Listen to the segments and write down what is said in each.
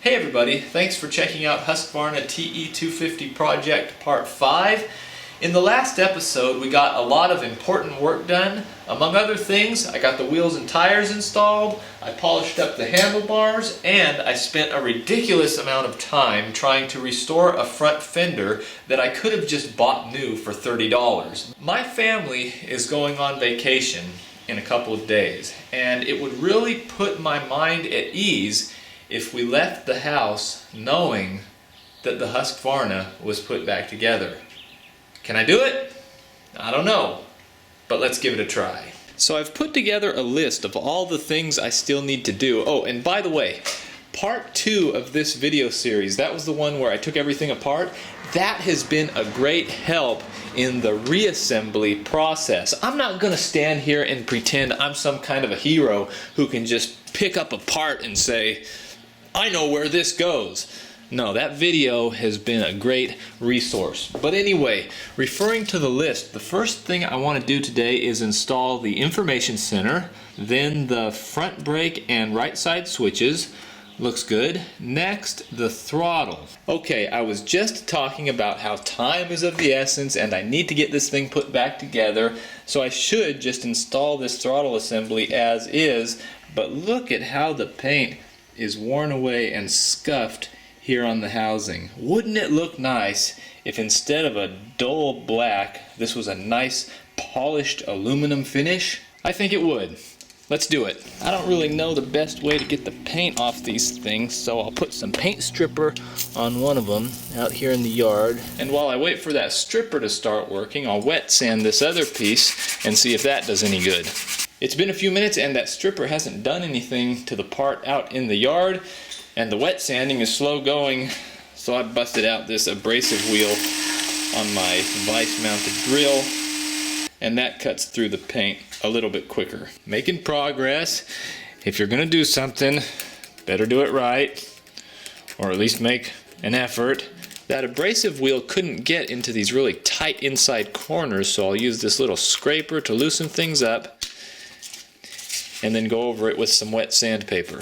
Hey everybody, thanks for checking out Husqvarna TE250 Project Part 5. In the last episode we got a lot of important work done. Among other things, I got the wheels and tires installed, I polished up the handlebars, and I spent a ridiculous amount of time trying to restore a front fender that I could have just bought new for $30. My family is going on vacation in a couple of days, and it would really put my mind at ease if we left the house knowing that the Husqvarna was put back together. Can I do it? I don't know, but let's give it a try. So I've put together a list of all the things I still need to do. Oh, and by the way, part 2 of this video series, that was the one where I took everything apart. That has been a great help in the reassembly process. I'm not gonna stand here and pretend I'm some kind of a hero who can just pick up a part and say, I know where this goes. No, that video has been a great resource. But anyway, referring to the list, the first thing I want to do today is install the information center, then the front brake and right side switches. Looks good. Next, the throttle. Okay, I was just talking about how time is of the essence and I need to get this thing put back together, so I should just install this throttle assembly as is, but look at how the paint is worn away and scuffed here on the housing. Wouldn't it look nice if instead of a dull black, this was a nice polished aluminum finish? I think it would. Let's do it. I don't really know the best way to get the paint off these things, so I'll put some paint stripper on one of them out here in the yard. And while I wait for that stripper to start working, I'll wet sand this other piece and see if that does any good. It's been a few minutes and that stripper hasn't done anything to the part out in the yard, and the wet sanding is slow going, so I busted out this abrasive wheel on my vise mounted drill, and that cuts through the paint a little bit quicker. Making progress. If you're gonna do something, better do it right, or at least make an effort. That abrasive wheel couldn't get into these really tight inside corners, so I'll use this little scraper to loosen things up and then go over it with some wet sandpaper.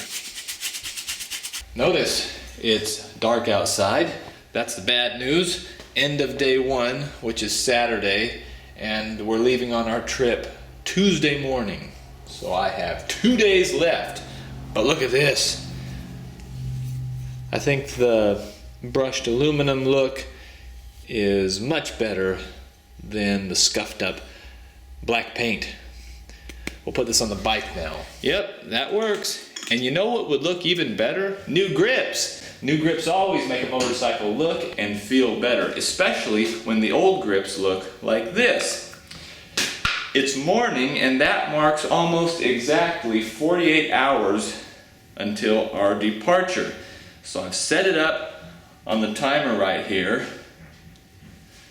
Notice it's dark outside. That's the bad news. End of day 1, which is Saturday, and we're leaving on our trip Tuesday morning. So I have 2 days left. But look at this. I think the brushed aluminum look is much better than the scuffed up black paint. We'll put this on the bike now. Yep, that works. And you know what would look even better? New grips. New grips always make a motorcycle look and feel better, especially when the old grips look like this. It's morning, and that marks almost exactly 48 hours until our departure. So I've set it up on the timer right here.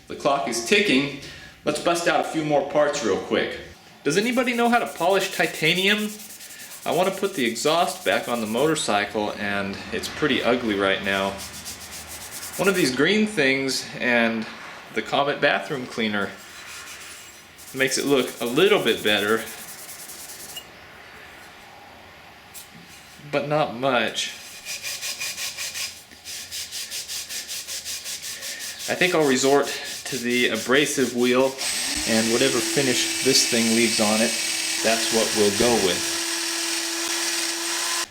The clock is ticking. Let's bust out a few more parts real quick. Does anybody know how to polish titanium? I want to put the exhaust back on the motorcycle, and it's pretty ugly right now. One of these green things and the Comet bathroom cleaner makes it look a little bit better, but not much. I think I'll resort to the abrasive wheel, and whatever finish this thing leaves on it, that's what we'll go with.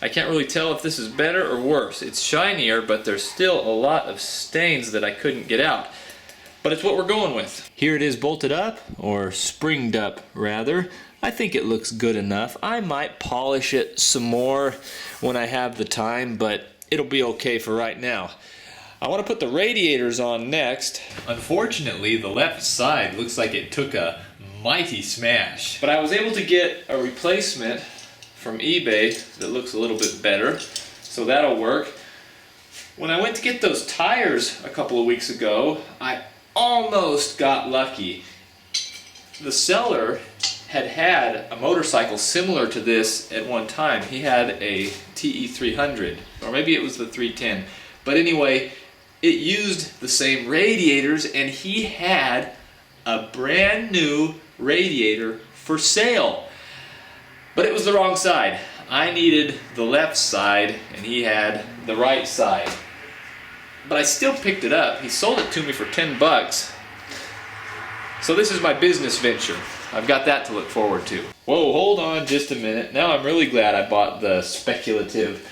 I can't really tell if this is better or worse. It's shinier, but there's still a lot of stains that I couldn't get out. But it's what we're going with. Here it is bolted up, or springed up rather. I think it looks good enough. I might polish it some more when I have the time, but it'll be okay for right now. I want to put the radiators on next. Unfortunately, the left side looks like it took a mighty smash. But I was able to get a replacement from eBay that looks a little bit better, so that'll work. When I went to get those tires a couple of weeks ago, I almost got lucky. The seller had a motorcycle similar to this at one time. He had a TE300, or maybe it was the 310. But anyway, it used the same radiators, and he had a brand new radiator for sale. But it was the wrong side. I needed the left side and he had the right side. But I still picked it up. He sold it to me for 10 bucks. So this is my business venture. I've got that to look forward to. Whoa, hold on just a minute. Now I'm really glad I bought the speculative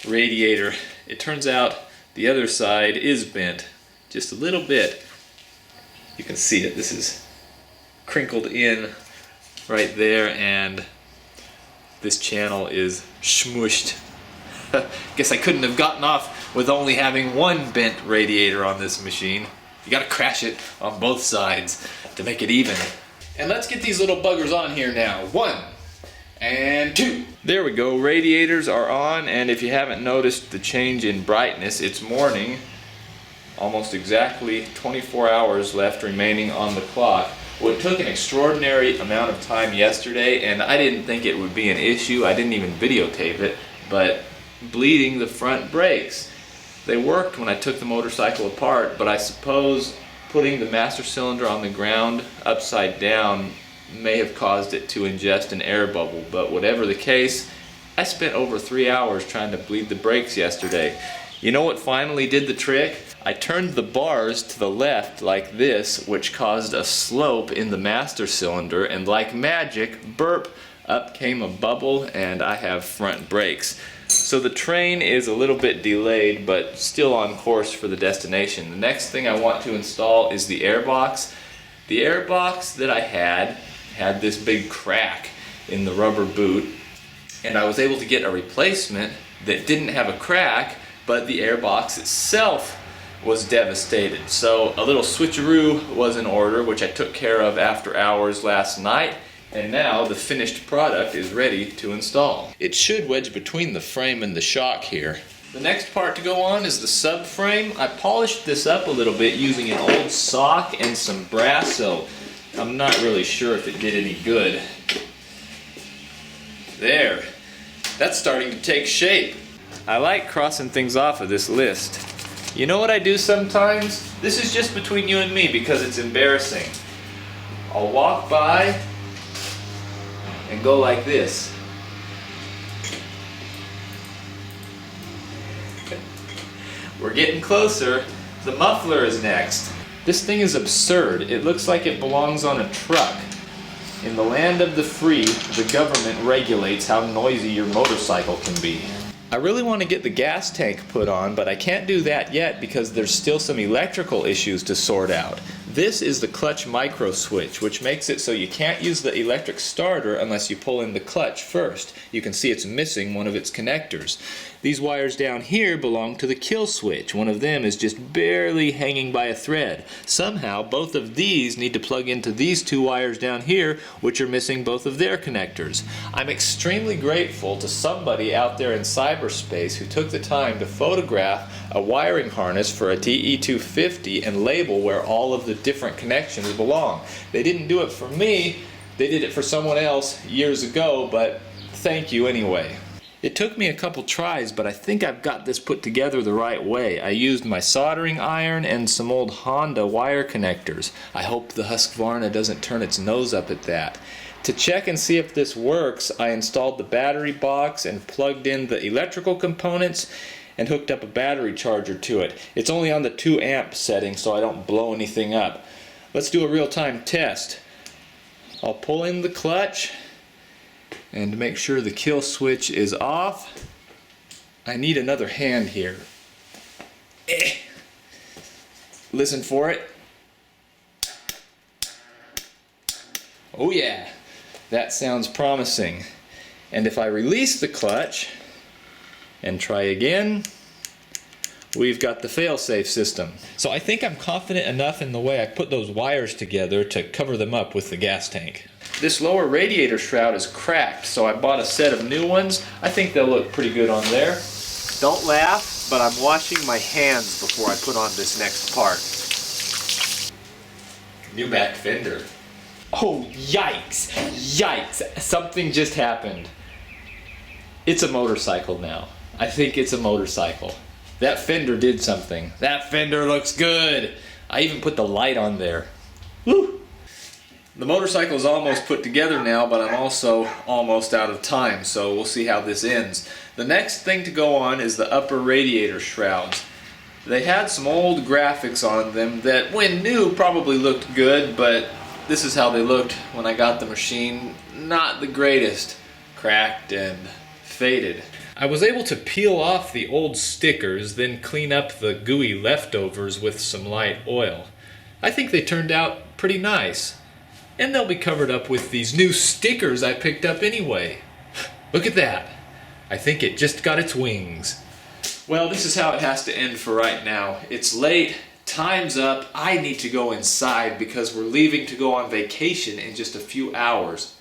radiator. It turns out the other side is bent just a little bit. You can see it. This is crinkled in right there, and this channel is smushed. Guess I couldn't have gotten off with only having one bent radiator on this machine. You gotta crash it on both sides to make it even. And let's get these little buggers on here now. 1 and 2. There we go, radiators are on, and if you haven't noticed the change in brightness, it's morning. Almost exactly 24 hours left remaining on the clock. Well, it took an extraordinary amount of time yesterday, and I didn't think it would be an issue. I didn't even videotape it, but bleeding the front brakes. They worked when I took the motorcycle apart, but I suppose putting the master cylinder on the ground upside down may have caused it to ingest an air bubble. But whatever the case, I spent over 3 hours trying to bleed the brakes yesterday. You know what finally did the trick? I turned the bars to the left like this, which caused a slope in the master cylinder, and like magic, burp, up came a bubble, and I have front brakes. So the train is a little bit delayed, but still on course for the destination. The next thing I want to install is the airbox. The airbox that I had this big crack in the rubber boot, and I was able to get a replacement that didn't have a crack, but the airbox itself was devastated. So a little switcheroo was in order, which I took care of after hours last night, and now the finished product is ready to install. It should wedge between the frame and the shock here. The next part to go on is the subframe. I polished this up a little bit using an old sock and some brass, so I'm not really sure if it did any good. There, that's starting to take shape. I like crossing things off of this list. You know what I do sometimes? This is just between you and me because it's embarrassing. I'll walk by and go like this. We're getting closer. The muffler is next. This thing is absurd. It looks like it belongs on a truck. In the land of the free, the government regulates how noisy your motorcycle can be. I really want to get the gas tank put on, but I can't do that yet because there's still some electrical issues to sort out. This is the clutch micro switch, which makes it so you can't use the electric starter unless you pull in the clutch first. You can see it's missing one of its connectors. These wires down here belong to the kill switch. One of them is just barely hanging by a thread. Somehow both of these need to plug into these two wires down here, which are missing both of their connectors. I'm extremely grateful to somebody out there in cyberspace who took the time to photograph a wiring harness for a TE250 and label where all of the different connections belong. They didn't do it for me, they did it for someone else years ago, but thank you anyway. It took me a couple tries, but I think I've got this put together the right way. I used my soldering iron and some old Honda wire connectors. I hope the Husqvarna doesn't turn its nose up at that. To check and see if this works, I installed the battery box and plugged in the electrical components and hooked up a battery charger to it. It's only on the 2 amp setting so I don't blow anything up. Let's do a real-time test. I'll pull in the clutch and make sure the kill switch is off. I need another hand here. Listen for it. Oh yeah, that sounds promising. And if I release the clutch and try again, we've got the fail-safe system. So I think I'm confident enough in the way I put those wires together to cover them up with the gas tank. This lower radiator shroud is cracked, so I bought a set of new ones. I think they'll look pretty good on there. Don't laugh, but I'm washing my hands before I put on this next part. New back fender. Oh, yikes! Yikes! Something just happened. It's a motorcycle now. I think it's a motorcycle. That fender did something. That fender looks good! I even put the light on there. Woo! The motorcycle is almost put together now, but I'm also almost out of time, so we'll see how this ends. The next thing to go on is the upper radiator shrouds. They had some old graphics on them that when new probably looked good, but this is how they looked when I got the machine. Not the greatest. Cracked and faded. I was able to peel off the old stickers, then clean up the gooey leftovers with some light oil. I think they turned out pretty nice. And they'll be covered up with these new stickers I picked up anyway. Look at that. I think it just got its wings. Well, this is how it has to end for right now. It's late, time's up, I need to go inside because we're leaving to go on vacation in just a few hours.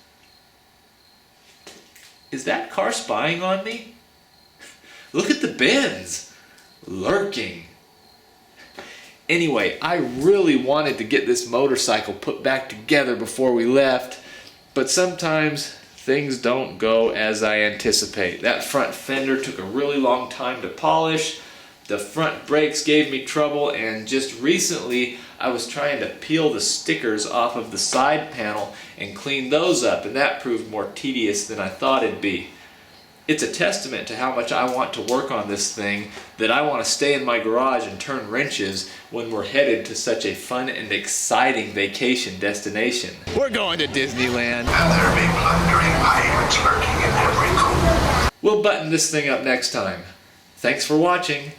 Is that car spying on me? Look at the bends. Lurking. Anyway, I really wanted to get this motorcycle put back together before we left, but sometimes things don't go as I anticipate. That front fender took a really long time to polish, the front brakes gave me trouble, and just recently I was trying to peel the stickers off of the side panel and clean those up, and that proved more tedious than I thought it'd be. It's a testament to how much I want to work on this thing that I want to stay in my garage and turn wrenches when we're headed to such a fun and exciting vacation destination. We're going to Disneyland. And there be plundering pirates lurking in every corner. We'll button this thing up next time. Thanks for watching.